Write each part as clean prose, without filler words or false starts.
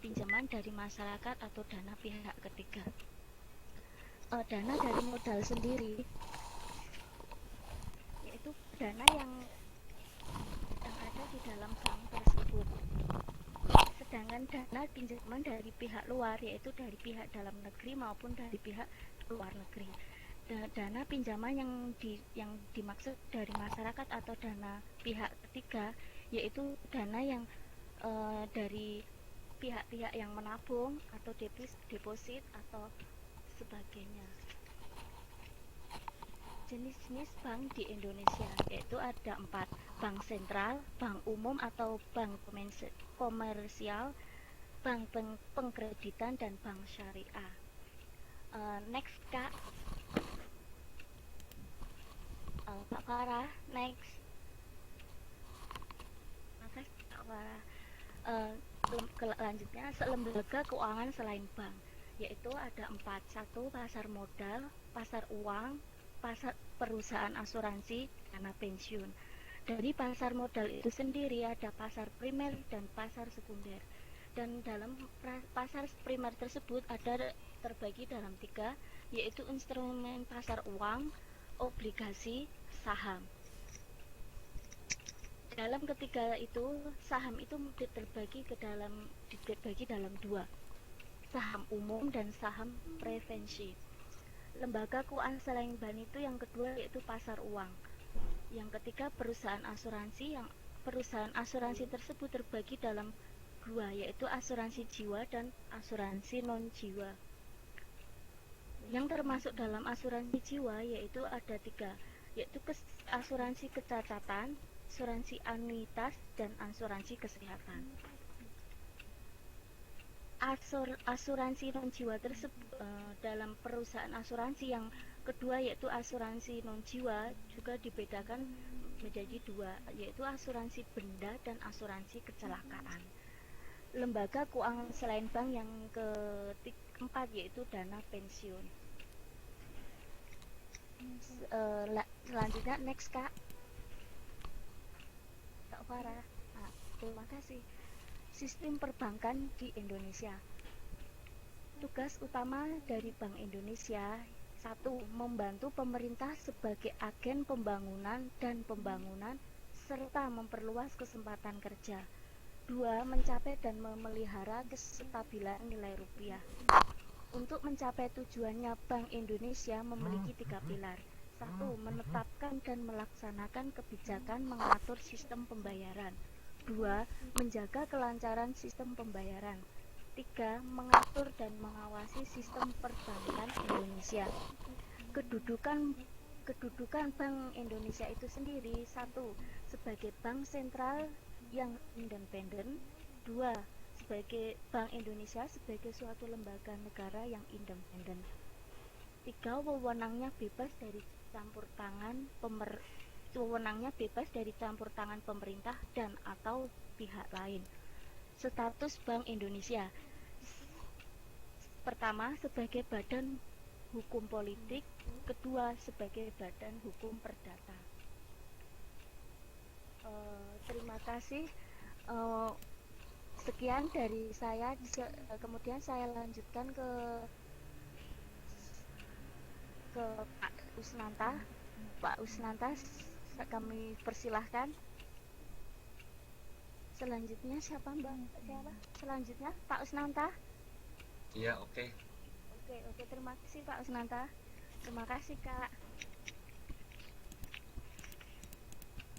pinjaman dari masyarakat atau dana pihak ketiga. Dana dari modal sendiri yaitu dana yang ada di dalam bank tersebut. Sedangkan dana pinjaman dari pihak luar yaitu dari pihak dalam negeri maupun dari pihak luar negeri. Dana pinjaman yang dimaksud dari masyarakat atau dana pihak ketiga yaitu dana yang dari pihak-pihak yang menabung atau deposit atau sebagainya. Jenis-jenis bank di Indonesia yaitu ada 4: bank sentral, bank umum atau bank komersial, bank pengkreditan, dan bank syariah. Next Kak, Kak Farah, next. Makasih Kak Farah. Selanjutnya, lembaga keuangan selain bank yaitu ada 4: 1. Pasar modal, pasar uang, pasar perusahaan asuransi, dana pensiun. Dari pasar modal itu sendiri ada pasar primer dan pasar sekunder. Dan dalam pasar primer tersebut ada terbagi dalam 3, yaitu instrumen pasar uang, obligasi, saham. Dalam ketiga itu, saham itu dibagi dalam 2, saham umum dan saham preferensi. Lembaga keuangan selain bank itu yang kedua yaitu pasar uang. Yang ketiga perusahaan asuransi, yang perusahaan asuransi tersebut terbagi dalam 2, yaitu asuransi jiwa dan asuransi non jiwa. Yang termasuk dalam asuransi jiwa yaitu ada 3, yaitu asuransi kecacatan, asuransi anuitas, dan asuransi kesehatan. Asuransi non jiwa tersebut dalam perusahaan asuransi yang kedua yaitu asuransi non jiwa juga dibedakan menjadi 2, yaitu asuransi benda dan asuransi kecelakaan. Lembaga keuangan selain bank yang keempat yaitu dana pensiun. Selanjutnya next Kak Farah. Terima kasih. Sistem perbankan di Indonesia. Tugas utama dari Bank Indonesia: 1. Membantu pemerintah sebagai agen pembangunan serta memperluas kesempatan kerja. 2. Mencapai dan memelihara kestabilan nilai rupiah. Untuk mencapai tujuannya, Bank Indonesia memiliki 3 pilar. 1. Menetapkan dan melaksanakan kebijakan mengatur sistem pembayaran. 2. Menjaga kelancaran sistem pembayaran. 3. Mengatur dan mengawasi sistem perbankan Indonesia. Kedudukan Bank Indonesia itu sendiri: 1. Sebagai bank sentral yang independen. 2. Sebagai Bank Indonesia sebagai suatu lembaga negara yang independen. 3. Wewenangnya bebas dari campur tangan pemerintah dan atau pihak lain. Status Bank Indonesia: pertama, sebagai badan hukum politik. Kedua, sebagai badan hukum perdata. Terima kasih. Sekian dari saya. Kemudian saya lanjutkan ke Pak Usnanta. Pak Usnanta, kami persilahkan. Selanjutnya siapa Mbak? Selanjutnya Pak Usnanta. Iya, oke. Oke, terima kasih Pak Usnanta. Terima kasih Kak.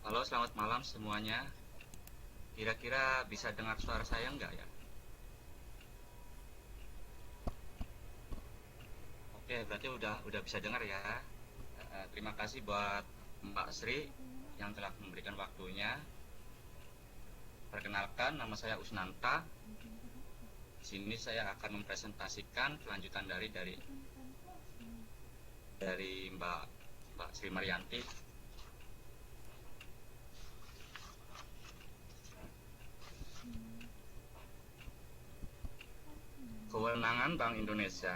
Halo, selamat malam semuanya. Kira-kira bisa dengar suara saya enggak ya? Oke, berarti udah bisa dengar ya. Terima kasih buat Mbak Sri yang telah memberikan waktunya. Perkenalkan, nama saya Usnanta. Di sini saya akan mempresentasikan kelanjutan dari Mbak Sri Maryanti. Kewenangan Bank Indonesia.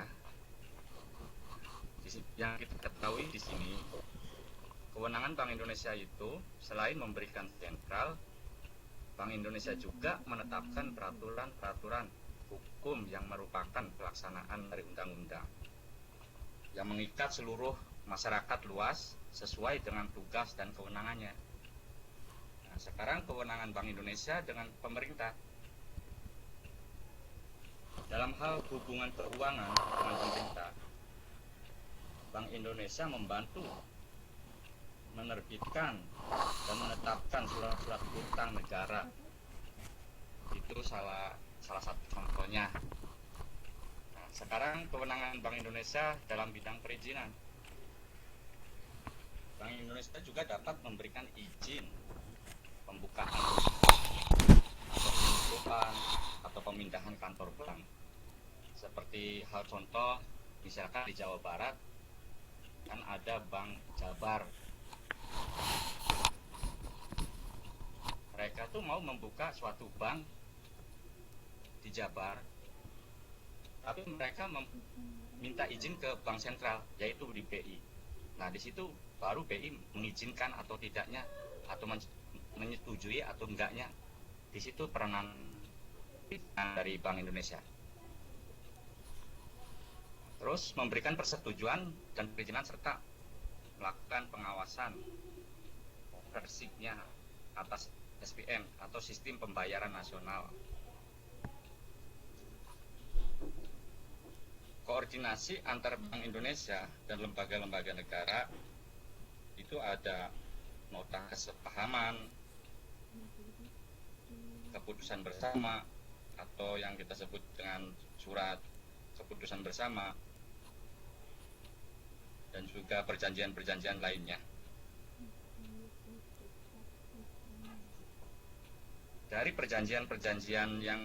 Yang kita ketahui di sini, kewenangan Bank Indonesia itu selain memberikan sentral, Bank Indonesia juga menetapkan peraturan-peraturan hukum yang merupakan pelaksanaan dari undang-undang yang mengikat seluruh masyarakat luas sesuai dengan tugas dan kewenangannya. Nah, sekarang kewenangan Bank Indonesia dengan pemerintah dalam hal hubungan keuangan dengan pemerintah, Bank Indonesia membantu menerbitkan dan menetapkan surat-surat utang negara. Itu salah satu contohnya. Nah, sekarang kewenangan Bank Indonesia dalam bidang perizinan. Bank Indonesia juga dapat memberikan izin pembukaan atau penutupan atau pemindahan kantor bank. Seperti hal contoh, misalkan di Jawa Barat kan ada Bank Jabar. Mereka tuh mau membuka suatu bank di Jabar, tapi mereka minta izin ke bank sentral, yaitu di BI. Nah, di situ baru BI mengizinkan atau tidaknya, atau menyetujui atau enggaknya. Di situ peranan dari Bank Indonesia. Terus memberikan persetujuan dan perizinan serta melakukan pengawasan operasinya atas SPN atau Sistem Pembayaran Nasional. Koordinasi antar Bank Indonesia dan lembaga-lembaga negara itu ada nota kesepahaman, keputusan bersama, atau yang kita sebut dengan surat keputusan bersama, dan juga perjanjian-perjanjian lainnya. Dari perjanjian-perjanjian yang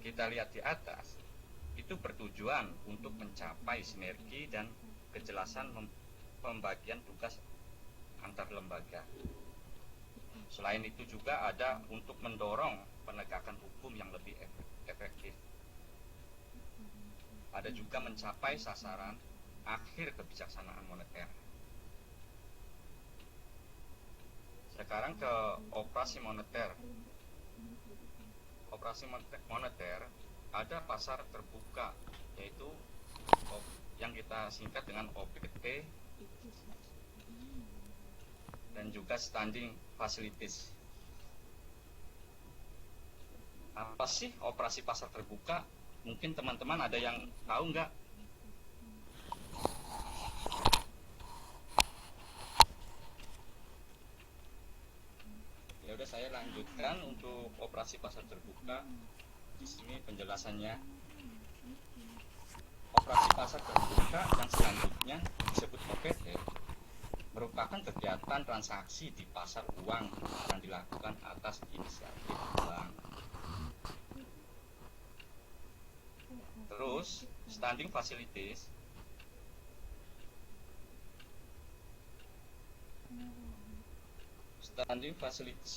kita lihat di atas, itu bertujuan untuk mencapai sinergi dan kejelasan pembagian tugas antar lembaga. Selain itu juga ada untuk mendorong penegakan hukum yang lebih efektif. Ada juga mencapai sasaran akhir kebijaksanaan moneter. Sekarang ke operasi moneter. Operasi moneter ada pasar terbuka, yaitu yang kita singkat dengan OPT, dan juga standing facilities. Apa sih operasi pasar terbuka? Mungkin teman-teman ada yang tahu nggak? Ya udah, saya lanjutkan untuk operasi pasar terbuka. Di sini penjelasannya. Operasi pasar terbuka yang selanjutnya disebut OPT merupakan kegiatan transaksi di pasar uang yang dilakukan atas inisiatif bank. Terus, standing facilities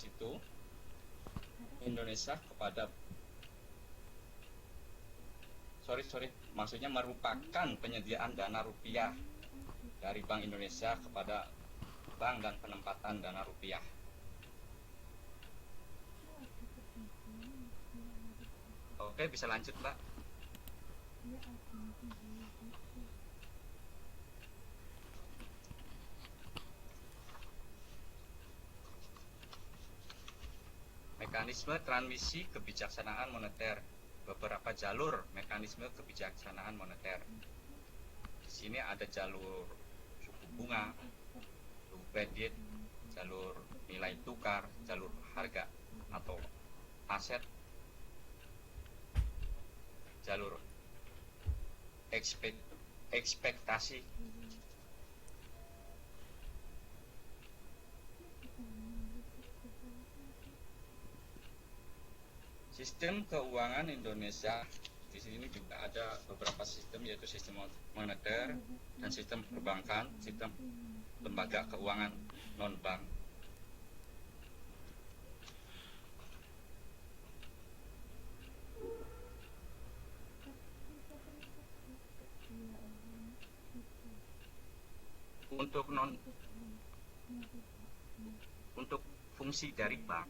itu Indonesia kepada maksudnya merupakan penyediaan dana rupiah dari Bank Indonesia kepada bank dan penempatan dana rupiah. Oke, bisa lanjut, Mbak. Mekanisme transmisi kebijaksanaan moneter. Beberapa jalur mekanisme kebijaksanaan moneter. Di sini ada jalur suku bunga, jalur kredit, jalur nilai tukar, jalur harga atau aset, jalur ekspektasi, sistem keuangan Indonesia. Di sini juga ada beberapa sistem, yaitu sistem moneter dan sistem perbankan, sistem lembaga keuangan non-bank. Untuk fungsi dari bank,